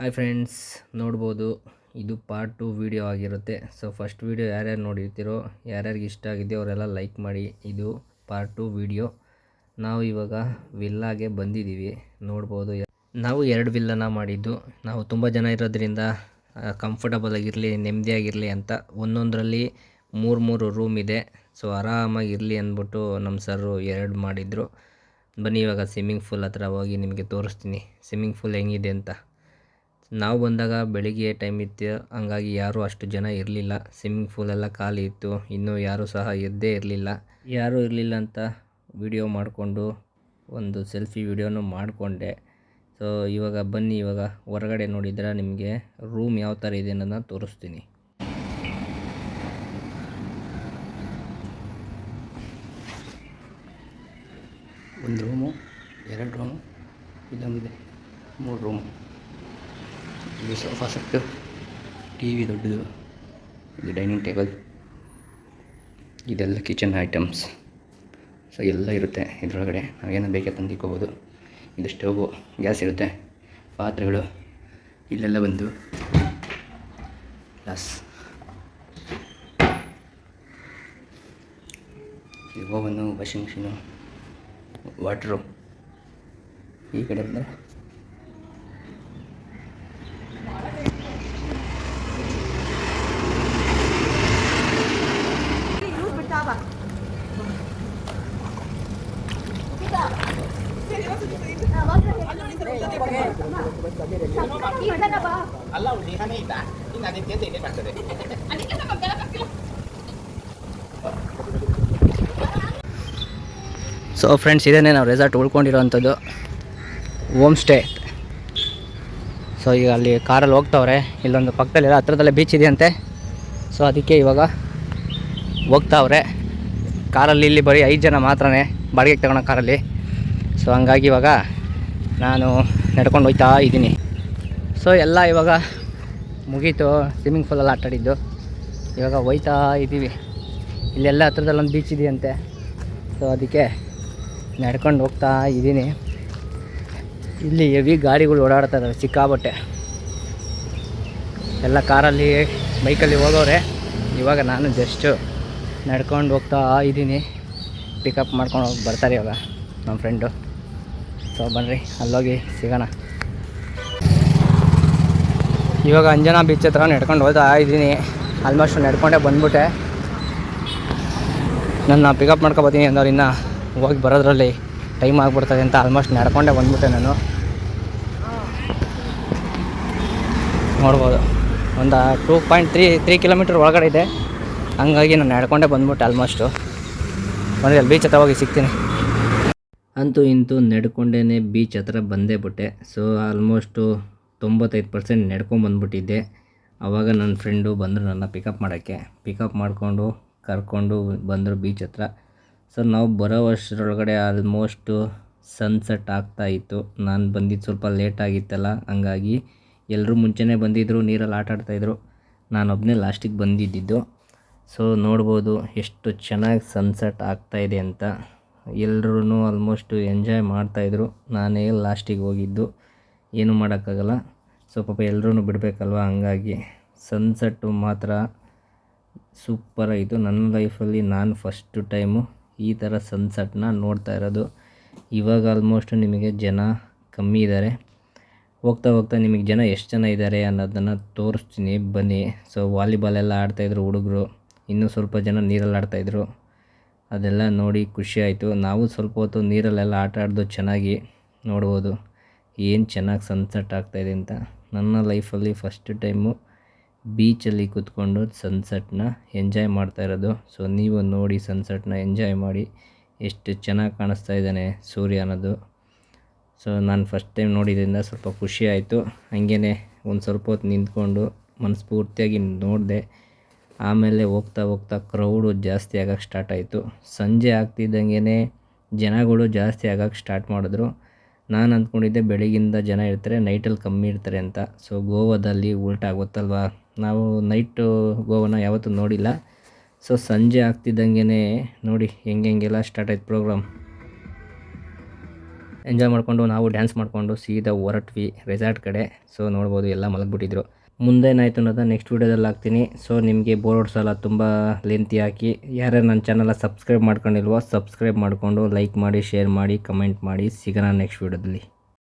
Hi friends, ನೋಡ್ಬೋದು ಇದು part 2 video ಆಗಿರುತ್ತೆ. ಸೊ ಫಸ್ಟ್ ವೀಡಿಯೋ ಯಾರ್ಯಾರು ನೋಡಿರ್ತೀರೋ, ಯಾರ್ಯಾರಿಗೆ ಇಷ್ಟ ಆಗಿದೆಯೋ ಅವರೆಲ್ಲ ಲೈಕ್ ಮಾಡಿ. ಇದು ಪಾರ್ಟ್ 2 ವೀಡಿಯೋ. ನಾವು ಇವಾಗ ವಿಲ್ಲಾಗೆ ಬಂದಿದ್ದೀವಿ. ನೋಡ್ಬೋದು ನಾವು 2 ವಿಲ್ಲನ ಮಾಡಿದ್ದು. ನಾವು ತುಂಬ ಜನ ಇರೋದ್ರಿಂದ ಕಂಫರ್ಟಬಲ್ ಆಗಿರಲಿ, ನೆಮ್ಮದಿಯಾಗಿರಲಿ ಅಂತ ಒಂದೊಂದರಲ್ಲಿ 3 ರೂಮ್ ಇದೆ. ಸೊ ಆರಾಮಾಗಿರಲಿ ಅಂದ್ಬಿಟ್ಟು ನಮ್ಮ ಸರ್ರು 2 ಮಾಡಿದರು. ಬನ್ನಿ ಇವಾಗ ಸ್ವಿಮ್ಮಿಂಗ್ ಫೂಲ್ ಹತ್ರ ಹೋಗಿ ನಿಮಗೆ ತೋರಿಸ್ತೀನಿ ಸ್ವಿಮ್ಮಿಂಗ್ ಫೂಲ್ ಹೆಂಗಿದೆ ಅಂತ. ನಾವು ಬಂದಾಗ ಬೆಳಿಗ್ಗೆ ಟೈಮ್ ಇತ್ತು, ಹಂಗಾಗಿ ಯಾರೂ ಅಷ್ಟು ಜನ ಇರಲಿಲ್ಲ. ಸ್ವಿಮ್ಮಿಂಗ್ ಫೂಲೆಲ್ಲ ಖಾಲಿ ಇತ್ತು. ಇನ್ನೂ ಯಾರೂ ಸಹ ಎದ್ದೇ ಇರಲಿಲ್ಲ. ಯಾರೂ ಇರಲಿಲ್ಲ ಅಂತ ವಿಡಿಯೋ ಮಾಡಿಕೊಂಡು ಒಂದು ಸೆಲ್ಫಿ ವಿಡಿಯೋನು ಮಾಡಿಕೊಂಡೆ. ಸೊ ಇವಾಗ ಬನ್ನಿ, ಇವಾಗ ಹೊರಗಡೆ ನೋಡಿದ್ರೆ ನಿಮಗೆ ರೂಮ್ ಯಾವ ಥರ ಇದೆ ಅನ್ನೋದನ್ನ ತೋರಿಸ್ತೀನಿ. ಒಂದು ರೂಮು, 2 ರೂಮು, ಇಲ್ಲೊಂದಿದೆ 3 ರೂಮು. ಇದು ಸೋಫಾ ಸೆಟ್ಟು, ಟಿ ವಿ ದೊಡ್ಡದು, ಇದು ಡೈನಿಂಗ್ ಟೇಬಲ್, ಇದೆಲ್ಲ ಕಿಚನ್ ಐಟಮ್ಸ್. ಸೊ ಎಲ್ಲ ಇರುತ್ತೆ ಇದರೊಳಗಡೆ. ನಾವೇನು ಬೇಕೇ ತಂದಿಕ್ಕೋಬೋದು. ಇದು ಸ್ಟೌವು, ಗ್ಯಾಸ್ ಇರುತ್ತೆ, ಪಾತ್ರೆಗಳು ಇಲ್ಲೆಲ್ಲ ಬಂದು ಗ್ಲಾಸ್. ಇದು ಓವನು, ವಾಷಿಂಗ್ ಮಿಷಿನು, ವಾಟ್ರು. ಈ ಕಡೆ ಬಂದರೆ ಸೊ ಫ್ರೆಂಡ್ಸ್, ಇದೇನೆ ನಾವು ರೆಸಾರ್ಟ್ ಉಳ್ಕೊಂಡಿರೋವಂಥದ್ದು ಹೋಮ್ ಸ್ಟೇ. ಸೊ ಈಗ ಅಲ್ಲಿ ಕಾರಲ್ಲಿ ಹೋಗ್ತಾವ್ರೆ. ಇಲ್ಲೊಂದು ಪಕ್ಕದಲ್ಲಿರೋ ಹತ್ರದಲ್ಲೇ ಬೀಚ್ ಇದೆಯಂತೆ. ಸೊ ಅದಕ್ಕೆ ಇವಾಗ ಹೋಗ್ತಾವ್ರೆ ಕಾರಲ್ಲಿ. ಇಲ್ಲಿ ಬರೀ 5 ಜನ ಮಾತ್ರನೇ ಬಾಡಿಗೆಗೆ ತಗೊಳ್ಳೋ ಕಾರಲ್ಲಿ. ಸೊ ಹಂಗಾಗಿ ಇವಾಗ ನಾನು ನಡ್ಕೊಂಡು ಹೋಗ್ತಾ ಇದ್ದೀನಿ. ಸೊ ಎಲ್ಲ ಇವಾಗ ಮುಗೀತು. ಸ್ವಿಮ್ಮಿಂಗ್ ಫೂಲೆಲ್ಲ ಆಟಾಡಿದ್ದು. ಇವಾಗ ಹೋಗ್ತಾ ಇದ್ದೀವಿ. ಇಲ್ಲೆಲ್ಲ ಹತ್ರದಲ್ಲೊಂದು ಬೀಚ್ ಇದೆಯಂತೆ. ಸೊ ಅದಕ್ಕೆ ನಡ್ಕೊಂಡು ಹೋಗ್ತಾ ಇದ್ದೀನಿ. ಇಲ್ಲಿ ಹೆವಿ ಗಾಡಿಗಳು ಓಡಾಡ್ತಾ ಇದ್ದಾವೆ ಸಿಕ್ಕಾಬಟ್ಟೆ. ಎಲ್ಲ ಕಾರಲ್ಲಿ, ಬೈಕಲ್ಲಿ ಹೋಗೋರೆ. ಇವಾಗ ನಾನು ಜಸ್ಟು ನಡ್ಕೊಂಡು ಹೋಗ್ತಾ ಇದ್ದೀನಿ. ಪಿಕಪ್ ಮಾಡ್ಕೊಂಡು ಹೋಗಿ ಬರ್ತಾರೆ ಇವಾಗ ನಮ್ಮ ಫ್ರೆಂಡು. ಸೊ ಬನ್ನಿರಿ ಅಲ್ಲೋಗಿ ಸಿಗೋಣ. ಇವಾಗ ಅಂಜನಾ ಬೀಚ್ ಹತ್ರ ನಡ್ಕೊಂಡು ಹೋಗ್ತಾ ಇದ್ದೀನಿ. ಆಲ್ಮೋಸ್ಟ್ ನಡ್ಕೊಂಡೇ ಬಂದ್ಬಿಟ್ಟೆ. ನನ್ನ ಪಿಕಪ್ ಮಾಡ್ಕೊಬೋತೀನಿ ಅಂದವ್ರು ಇನ್ನೂ ಹೋಗಿ ಬರೋದ್ರಲ್ಲಿ ಟೈಮ್ ಆಗಿಬಿಡ್ತದೆ ಅಂತ ಆಲ್ಮೋಸ್ಟ್ ನಡ್ಕೊಂಡೇ ಬಂದ್ಬಿಟ್ಟೆ ನಾನು. ನೋಡ್ಬೋದು ಒಂದು 2.3 ಕಿಲೋಮೀಟ್ರ್ ಒಳಗಡೆ ಇದೆ. ಹಂಗಾಗಿ ನಾನು ನಡ್ಕೊಂಡೇ ಬಂದ್ಬಿಟ್ಟೆ ಆಲ್ಮೋಸ್ಟು. ಬಂದರೆ ಅಲ್ಲಿ ಬೀಚ್ ಹತ್ರ ಹೋಗಿ ಸಿಗ್ತೀನಿ. ಅಂತೂ ಇಂತೂ ನಡ್ಕೊಂಡೇ ಬೀಚ್ ಹತ್ರ ಬಂದೇ ಬಿಟ್ಟೆ. So almost 95% ನಡ್ಕೊಂಬಂದ್ಬಿಟ್ಟಿದ್ದೆ. ಆವಾಗ ನನ್ನ ಫ್ರೆಂಡು ಬಂದರು ನನ್ನ ಪಿಕಪ್ ಮಾಡೋಕ್ಕೆ. ಪಿಕಪ್ ಮಾಡಿಕೊಂಡು ಕರ್ಕೊಂಡು ಬಂದರು ಬೀಚ್ ಹತ್ರ. ಸೊ ನಾವು ಬರೋ ವರ್ಷದೊಳಗಡೆ ಆಲ್ಮೋಸ್ಟು ಸನ್ಸೆಟ್ ಆಗ್ತಾಯಿತ್ತು. ನಾನು ಬಂದಿದ್ದು ಸ್ವಲ್ಪ ಲೇಟ್ ಆಗಿತ್ತಲ್ಲ, ಹಂಗಾಗಿ ಎಲ್ಲರೂ ಮುಂಚೆನೇ ಬಂದಿದ್ದರು, ನೀರಲ್ಲಿ ಆಟಾಡ್ತಾಯಿದ್ರು. ನಾನೊಬ್ಬನೇ ಲಾಸ್ಟಿಗೆ ಬಂದಿದ್ದು. ಸೊ ನೋಡ್ಬೋದು ಎಷ್ಟು ಚೆನ್ನಾಗಿ ಸನ್ಸೆಟ್ ಆಗ್ತಾಯಿದೆ ಅಂತ. ಎಲ್ಲರೂ ಆಲ್ಮೋಸ್ಟು ಎಂಜಾಯ್ ಮಾಡ್ತಾಯಿದ್ರು. ನಾನೇ ಲಾಸ್ಟಿಗೆ ಹೋಗಿದ್ದು. ಏನೂ ಮಾಡೋಕ್ಕಾಗಲ್ಲ. ಸೊ ಪಾಪ ಎಲ್ಲರೂ ಬಿಡಬೇಕಲ್ವ, ಹಂಗಾಗಿ ಸನ್ಸೆಟ್ಟು ಮಾತ್ರ ಸೂಪರಾಗಿತ್ತು. ನನ್ನ ಲೈಫಲ್ಲಿ ನಾನು ಫಸ್ಟು ಟೈಮು ಈ ಥರ ಸನ್ಸೆಟ್ನ ನೋಡ್ತಾ ಇರೋದು. ಇವಾಗ ಆಲ್ಮೋಸ್ಟ್ ನಿಮಗೆ ಜನ ಕಮ್ಮಿ ಇದ್ದಾರೆ. ಹೋಗ್ತಾ ಹೋಗ್ತಾ ನಿಮಗೆ ಜನ ಎಷ್ಟು ಜನ ಇದ್ದಾರೆ ಅನ್ನೋದನ್ನು ತೋರಿಸ್ತೀನಿ ಬನ್ನಿ. ಸೊ ವಾಲಿಬಾಲೆಲ್ಲ ಆಡ್ತಾಯಿದ್ರು ಹುಡುಗರು. ಇನ್ನೂ ಸ್ವಲ್ಪ ಜನ ನೀರಲ್ಲಿ ಆಡ್ತಾಯಿದ್ರು. ಅದೆಲ್ಲ ನೋಡಿ ಖುಷಿ ಆಯಿತು. ನಾವು ಸ್ವಲ್ಪ ಹೊತ್ತು ನೀರಲ್ಲೆಲ್ಲ ಆಟ ಆಡ್ದು ಚೆನ್ನಾಗಿ. ನೋಡ್ಬೋದು ಏನು ಚೆನ್ನಾಗಿ ಸನ್ಸೆಟ್ ಆಗ್ತಾಯಿದೆ ಅಂತ. ನನ್ನ ಲೈಫಲ್ಲಿ ಫಸ್ಟ್ ಟೈಮು ಬೀಚಲ್ಲಿ ಕೂತ್ಕೊಂಡು ಸನ್ಸೆಟ್ನ ಎಂಜಾಯ್ ಮಾಡ್ತಾ ಇರೋದು. ಸೊ ನೀವು ನೋಡಿ ಸನ್ಸೆಟ್ನ ಎಂಜಾಯ್ ಮಾಡಿ. ಎಷ್ಟು ಚೆನ್ನಾಗಿ ಕಾಣಿಸ್ತಾ ಇದ್ದಾನೆ ಸೂರ್ಯ ಅನ್ನೋದು. ಸೊ ನಾನು ಫಸ್ಟ್ ಟೈಮ್ ನೋಡಿದ್ರಿಂದ ಸ್ವಲ್ಪ ಖುಷಿ ಆಯಿತು. ಹಾಗೇ ಒಂದು ಸ್ವಲ್ಪ ಹೊತ್ತು ನಿಂತ್ಕೊಂಡು ಮನಸ್ಫೂರ್ತಿಯಾಗಿ ನೋಡಿದೆ. ಆಮೇಲೆ ಹೋಗ್ತಾ ಹೋಗ್ತಾ ಕ್ರೌಡು ಜಾಸ್ತಿ ಆಗೋಕ್ಕೆ ಸ್ಟಾರ್ಟ್ ಆಯಿತು. ಸಂಜೆ ಆಗ್ತಿದ್ದಂಗೆ ಜನಗಳು ಜಾಸ್ತಿ ಆಗೋಕ್ಕೆ ಸ್ಟಾರ್ಟ್ ಮಾಡಿದ್ರು. ನಾನು ಅಂದ್ಕೊಂಡಿದ್ದೆ ಬೆಳಗಿಂದ ಜನ ಇರ್ತಾರೆ, ನೈಟಲ್ಲಿ ಕಮ್ಮಿ ಇರ್ತಾರೆ ಅಂತ. ಸೊ ಗೋವಾದಲ್ಲಿ ಉಲ್ಟಾ ಗೊತ್ತಲ್ವ, ನಾವು ನೈಟು ಗೋವಾನ ಯಾವತ್ತೂ ನೋಡಿಲ್ಲ. ಸೊ ಸಂಜೆ ಆಗ್ತಿದ್ದಂಗೆ ನೋಡಿ ಹೆಂಗೆಲ್ಲ ಸ್ಟಾರ್ಟ್ ಆಯ್ತು ಪ್ರೋಗ್ರಾಮ್. ಎಂಜಾಯ್ ಮಾಡಿಕೊಂಡು ನಾವು ಡ್ಯಾನ್ಸ್ ಮಾಡಿಕೊಂಡು ಸೀದಾ ಹೊರಟ್ವಿ ರೆಸಾರ್ಟ್ ಕಡೆ. ಸೊ ನೋಡ್ಬೋದು ಎಲ್ಲ ಮಲಗಿಬಿಟ್ಟಿದ್ರು. ಮುಂದೇನಾಯಿತು ಅನ್ನೋದನ್ನ ನೆಕ್ಸ್ಟ್ ವೀಡಿಯೋದಲ್ಲಿ ಹಾಕ್ತೀನಿ. ಸೊ ನಿಮಗೆ ಬೋರ್ ಹೊಡ್ಸಲ್ಲ, ತುಂಬ ಲೆಂತಿ ಹಾಕಿ. ಯಾರ್ಯಾರು ನನ್ನ ಚಾನಲ್ನ ಸಬ್ಸ್ಕ್ರೈಬ್ ಮಾಡ್ಕೊಂಡಿಲ್ವೋ ಸಬ್ಸ್ಕ್ರೈಬ್ ಮಾಡಿಕೊಂಡು ಲೈಕ್ ಮಾಡಿ, ಶೇರ್ ಮಾಡಿ, ಕಮೆಂಟ್ ಮಾಡಿ. ಸಿಗೋಣ ನೆಕ್ಸ್ಟ್ ವೀಡಿಯೋದಲ್ಲಿ.